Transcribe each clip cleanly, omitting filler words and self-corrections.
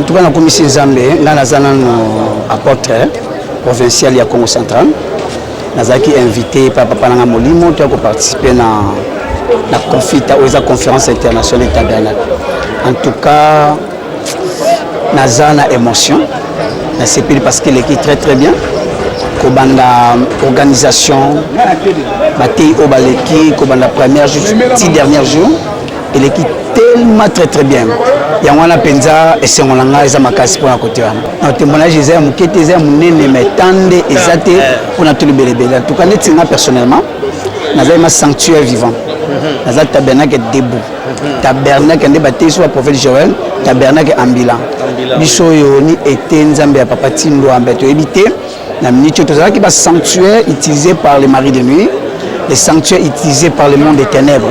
En tout cas, la commission Zambé, nous avons apporté provincial du Congo central. Nous avons invité Papa Nanga Molimo pour participer à la conférence internationale de Tabernacle. En tout cas, nous avons une émotion. C'est parce qu'il est très très bien. L'organisation, la première 6 derniers jours, il est tellement très très bien. Il y a un penza et c'est un langage à pour la côté. Un témoignage est un mouquet, mais tande et zate pour notre libérer. En tout cas, nous personnellement, nous avons un sanctuaire vivant. Nous avons un tabernacle debout. Tabernacle débatté sur le prophète Joël, tabernacle ambulant. Biso yoni était nzambe ya papa Tindo ambeto éviter na minute tout ça qui va sanctuaire utilisé par les maris de nuit, les sanctuaires utilisés par le monde des ténèbres.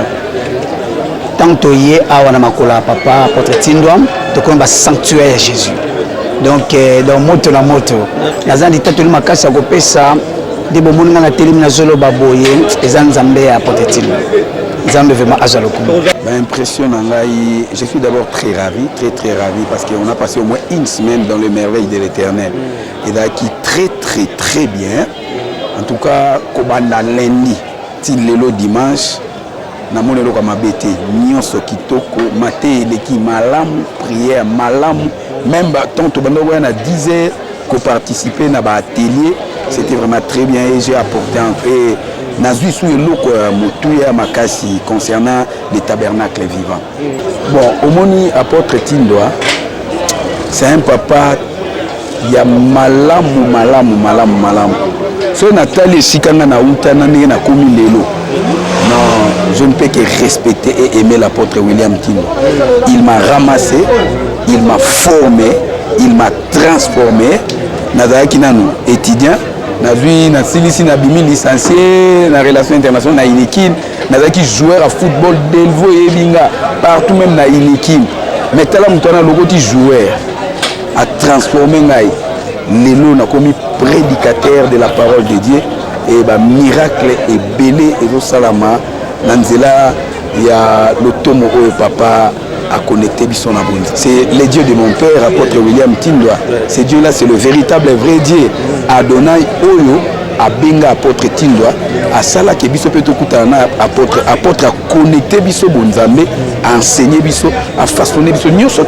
Tant que yé awana makola papa apôtre Tindo to comme sanctuaire Jésus. Donc dans moto na moto. Nazandi tatoli makasi ya kopesa de bomoninga na telemi na zolo baboye ezanzambe ya apôtre Tindo. Nzambe vraiment azaloko. Impressionnant. Je suis d'abord très ravi parce qu'on a passé au moins une semaine dans les merveilles de l'Éternel. Et là qui très bien. En tout cas, Kobanda lundi, Tilelo dimanche, Namonelo Kamabete, Nyonso Kitoko, Maté Leki Malam, prière Malam, même tant que Bandogoyan disait qu'on participait à l'atelier, c'était vraiment très bien et j'ai apporté un peu. Nazui sous le look Motouya Makasi concernant les tabernacles vivants. Bon, Omoni apôtre Tindoa, c'est un papa, il y a malam. So Nathalie Sikanga na Outana na Komi Lelo. Non, je ne peux que respecter et aimer l'apôtre William Tindo. Il m'a ramassé, il m'a formé, il m'a transformé. Nazaki nanu étudiant. Na silisi na bimi licencié na relations internationales na Inikin, nazaki joueur à football d'Elvo et Binga partout même na Inikin. Mais tala mutana logoti joueur a transformé ngai lelo na komi prédicateur de la parole de Dieu et ba miracle et belé et au salama nanzela ya lotomo oyo papa à connecter Bisson à Bondi. C'est le Dieu de mon père, apôtre William Tindoa. Ce Dieu-là, c'est le véritable et vrai Dieu. Adonai Oyo, à Benga apôtre Tindoa, à Sala qui Bisso peut apôtre à connecter Bisso Bonzambe, à enseigner Bisso, à façonner Bisso. Nous sommes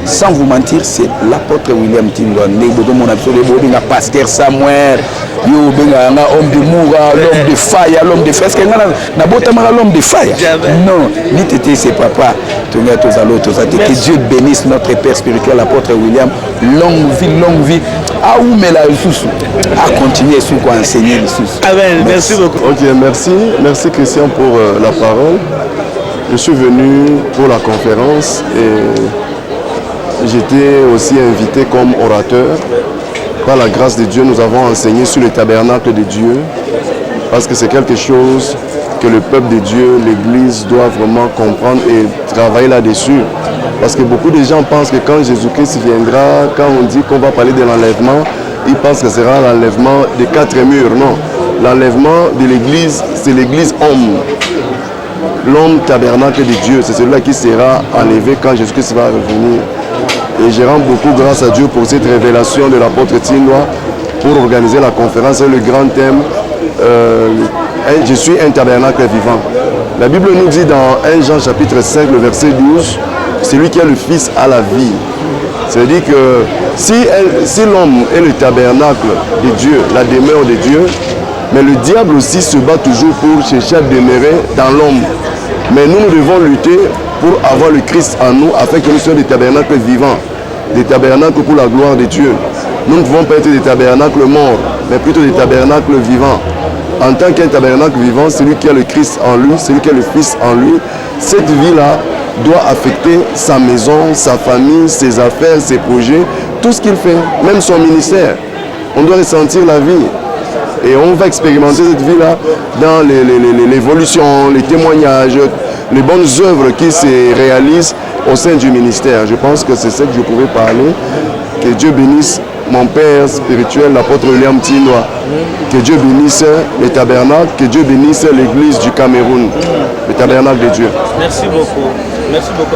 sans vous mentir, c'est l'apôtre William Tindoa. Mon absolu, pasteur Samuel, yo benga homme de Moura, l'homme de Faya, l'homme de Fresque, l'homme de Faya. Non, ni tété c'est papa. Que Dieu bénisse notre père spirituel, l'apôtre William. Longue vie. Ah où mais la sous à continuer sur quoi enseigner les sous. Amen. Merci beaucoup. Ok, merci Christian pour la parole. Je suis venu pour la conférence et j'étais aussi invité comme orateur. Par la grâce de Dieu, nous avons enseigné sur le tabernacle de Dieu parce que c'est quelque chose que le peuple de Dieu, l'Église doit vraiment comprendre et travailler là-dessus. Parce que beaucoup de gens pensent que quand Jésus-Christ viendra, quand on dit qu'on va parler de l'enlèvement, ils pensent que ce sera l'enlèvement des 4 murs. Non, l'enlèvement de l'Église, c'est l'Église homme. L'homme tabernacle de Dieu, c'est celui-là qui sera enlevé quand Jésus-Christ va revenir. Et je rends beaucoup grâce à Dieu pour cette révélation de l'apôtre Tindoa pour organiser la conférence et le grand thème. Je suis un tabernacle vivant. La Bible nous dit dans 1 Jean chapitre 5, le verset 12, celui qui est le Fils a la vie. C'est-à-dire que si l'homme est le tabernacle de Dieu, la demeure de Dieu, mais le diable aussi se bat toujours pour chercher à demeurer dans l'homme. Mais nous devons lutter pour avoir le Christ en nous afin que nous soyons des tabernacles vivants, des tabernacles pour la gloire de Dieu. Nous ne devons pas être des tabernacles morts, mais plutôt des tabernacles vivants. En tant qu'un tabernacle vivant, celui qui a le Christ en lui, celui qui a le Fils en lui, cette vie-là doit affecter sa maison, sa famille, ses affaires, ses projets, tout ce qu'il fait, même son ministère. On doit ressentir la vie. Et on va expérimenter cette vie-là dans l'évolution, les témoignages, les bonnes œuvres qui se réalisent au sein du ministère. Je pense que c'est ça que je pouvais parler. Que Dieu bénisse mon père spirituel, l'apôtre William Tindoa. Que Dieu bénisse les tabernacles, que Dieu bénisse l'église du Cameroun, le tabernacle de Dieu. Merci beaucoup,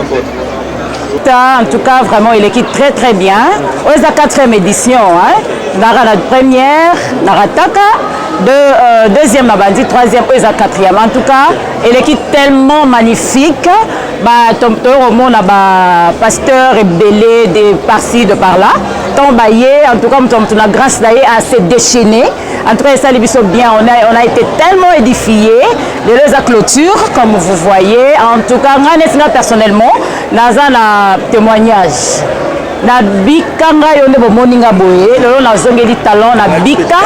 apôtre. en tout cas, vraiment, il équipe très très bien. C'est la 4e édition. Nara la première, Nara Taka, deuxième Nabandi, troisième, et la 4e. En tout cas, il équipe tellement magnifique. Au monde, pasteur et belé de par-ci, de par-là. En tout cas, on a grâce à se déchaîner. En tout cas, ça les bien. On a été tellement édifiés. Les clôture, comme vous voyez. En tout cas, moi personnellement, dans un témoignage. Na bika ngai onde bomoninga boye lelo nazongeli talon na bika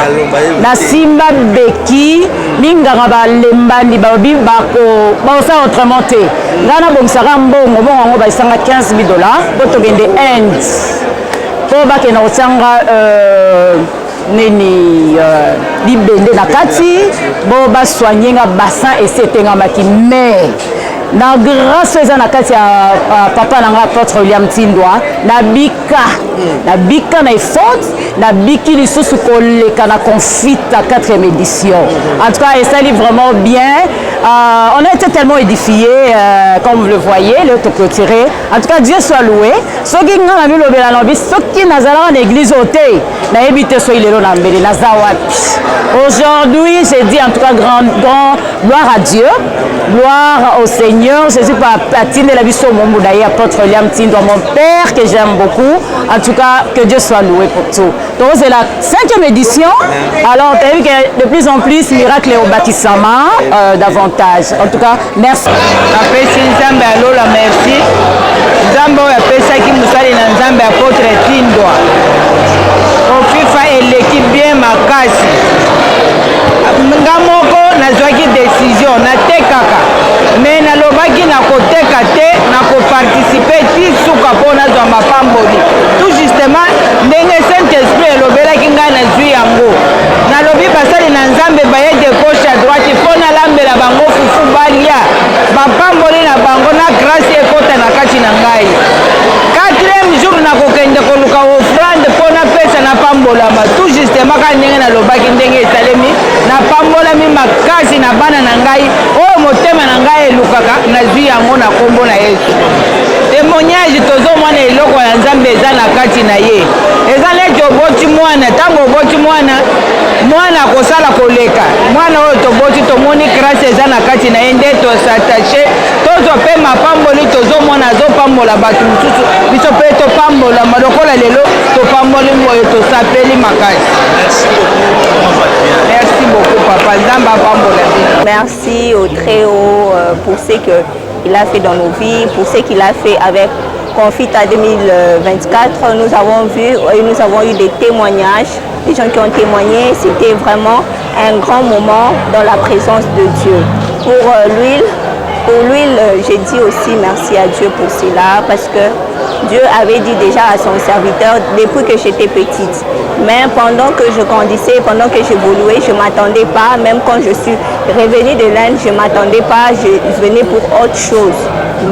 na simba beki linganga balembandi babi bako baosa autrement te ngana bomsaka mbongo bongo ba isanga $15,000 botogende end po bakena otsanga nini libende na kati bo basoigner nga bassin esetengamaki mais na grâce eza na kati ya papa nanga apôtre William Tindwa na bika na effort na biki lisusu koleka na confit à 4e édition. En tout cas, ça livre vraiment bien. On a été tellement édifiés, comme vous le voyez, le clôturé. En tout cas, Dieu soit loué. Ceux qui ont mis le bélanombi, ceux qui n'ont pas l'église ôtée, n'a évité soit il est là, aujourd'hui, j'ai dit en tout cas grand gloire à Dieu, gloire au Seigneur. Je suis pas patine de la vie sur mon boudaï, apôtre William Tindwa, mon père que j'aime beaucoup. En tout cas, que Dieu soit loué pour tout. Donc c'est la 5e édition. Alors, tu as vu que de plus en plus, miracle au bâtissement davantage. En tout cas, merci. Apesi Nzambe alola merci. Nzambe oyo apesaki mosali na Nzambe apôtre Tindwa. Ofifa eleki bien makasi. Nga moko nazwaki décision natekaka. Mais nalobaki na koteka te na koparticiper ti suka mpo nazwa mapamboli. Tout justement ndenge Saint-Esprit elobelaki ngai nazwi yango. Nalobi basali na Nzambe baye de gauche à droite mpo nalambela bango fufu balia bapamboli na bango na grâce ekota na kati na ngai. 4e jour nakokende koluka offrande mpo napesa napambolama. Tout justement ka ndenge nalobaki ndenge esalemi napambolami makasi na bana na ngai oyo motema na ngai elukaka nazwi yango na kombo na Yesu. Témoignage tozomona eloko ya Nzambe eza na kati na ye. Eza neti oboti mwana ntango oboti mwana akosala koleka mwana oyo toboti tomoni grâce eza na kati na ye nde tosatache tozwa mpe mapamboli tozomona azopambola bato mosusu biso mpe topambolama lokola lelo topamboli moyo tosapeli makasi. Merci beaucoup papa. Nzambe apambola bino. Merci au Très-Haut pour ce qu'il a fait dans nos vies, pour ce qu'il a fait avec Confita 2024. Nous avons vu et nous avons eu des témoignages, des gens qui ont témoigné. C'était vraiment un grand moment dans la présence de Dieu. Pour l'huile, j'ai dit aussi merci à Dieu pour cela parce que Dieu avait dit déjà à son serviteur depuis que j'étais petite. Mais pendant que je grandissais, pendant que j'évoluais, je ne m'attendais pas, même quand je suis revenue de l'Inde, je ne m'attendais pas, je venais pour autre chose.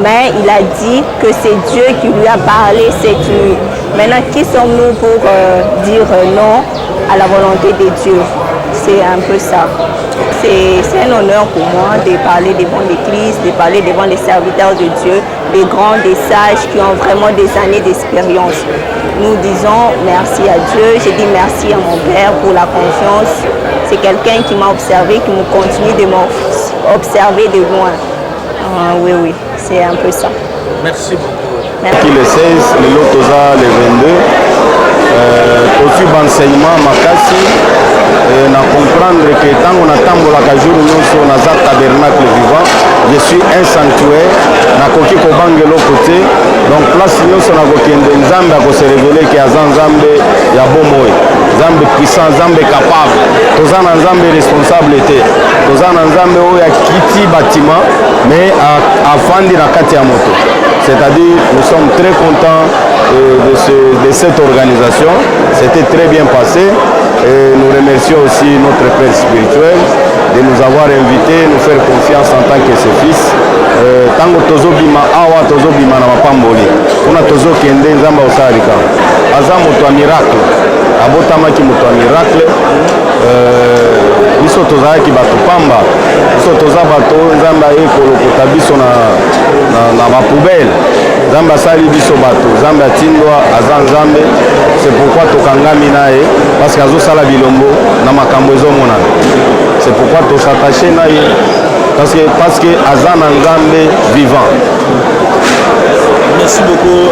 Mais il a dit que c'est Dieu qui lui a parlé cette nuit. Maintenant, qui sommes-nous pour dire non à la volonté de Dieu? C'est un peu ça. C'est un honneur pour moi de parler devant l'Église, de parler devant les serviteurs de Dieu, des grands, des sages qui ont vraiment des années d'expérience. Nous disons merci à Dieu, je dis merci à mon Père pour la confiance. C'est quelqu'un qui m'a observé, qui me continue de m'observer de loin. Oui, c'est un peu ça. Merci beaucoup. Merci. Le 16, le Lotosa, le 22, aussi d'enseignement makasi na comprendre que tant on attend la jour nyonso na za tabernacle vivant, je suis un sanctuaire na koki ko bangelo côté donc place nyonso na kokende Nzambe ko se révéler que azan Nzambe ya bomoy, Nzambe puissant, Nzambe capable, toza na Nzambe responsable te, toza na Nzambe oyo akiti bâtiment mais afandi na kati ya moto. C'est-à-dire, nous sommes très contents de cette organisation. C'était très bien passé. Et nous remercions aussi notre Père spirituel de nous avoir invités, nous faire confiance en tant que ses fils. Tango tozo bima awa tozo bima na mapamboli. Kuna tozo kende Nzamba osalika. Aza moto miracle. Abotamaki moto miracle. Biso tozalaki bato pamba. Biso toza bato Nzamba ekolokota biso na bapoubele. Nzambe asali biso bato, Nzambe atindwa aza Nzambe, c'est pourquoi tokangami naye parce que azosala bilombo na makambo ezomonana. C'est pourquoi tosattaché naye parce que aza na Nzambe vivant. Merci beaucoup.